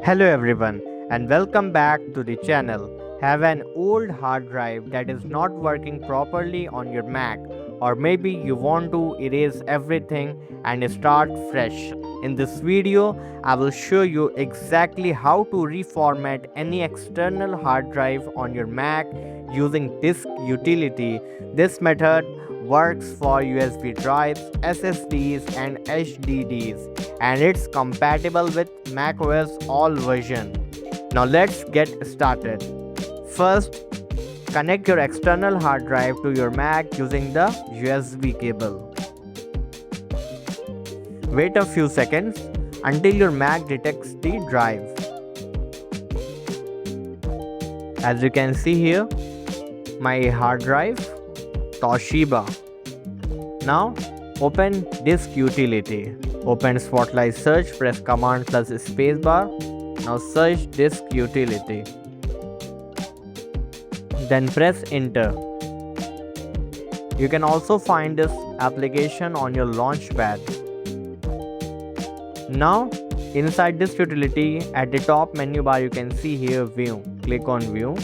Hello everyone and welcome back to the channel. Have an old hard drive that is not working properly on your Mac, or maybe you want to erase everything and start fresh. In this video, I will show you exactly how to reformat any external hard drive on your Mac using disk utility. This method works for USB drives, SSDs and HDDs, and it's compatible with macOS all version. Now let's get started. First, connect your external hard drive to your Mac using the USB cable. Wait a few seconds until your Mac detects the drive. As you can see here, my hard drive, Toshiba. Now open disk utility. Open Spotlight search, press command plus spacebar. Now search disk utility. Then press enter. You can also find this application on your launchpad. Now inside this utility, at the top menu bar you can see here view. Click on view.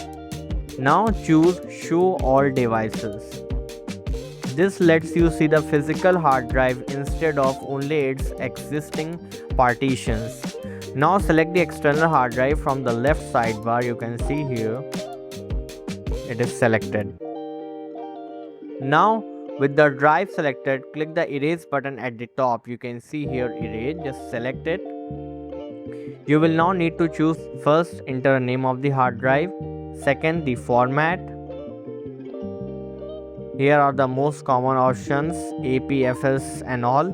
Now choose show all devices. This lets you see the physical hard drive instead of only its existing partitions. Now select the external hard drive from the left sidebar. You can see here it is selected. Now with the drive selected, click the erase button at the top. You can see here erase, just select it. You will now need to choose first enter the name of the hard drive, second the format. Here are the most common options, APFS and all.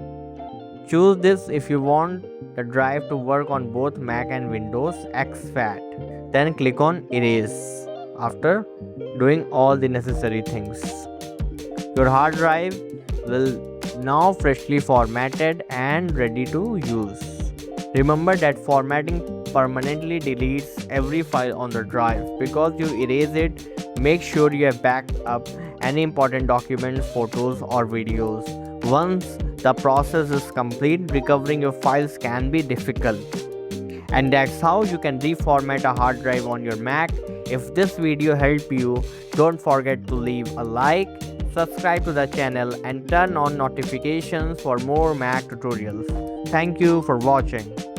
Choose this if you want the drive to work on both Mac and Windows, ExFAT. Then click on erase after doing all the necessary things. Your hard drive will now freshly formatted and ready to use. Remember that formatting permanently deletes every file on the drive. Because you erase it, make sure you have backed up any important documents, photos or videos. Once the process is complete, recovering your files can be difficult. And that's how you can reformat a hard drive on your Mac. If this video helped you, don't forget to leave a like, subscribe to the channel and turn on notifications for more Mac tutorials. Thank you for watching.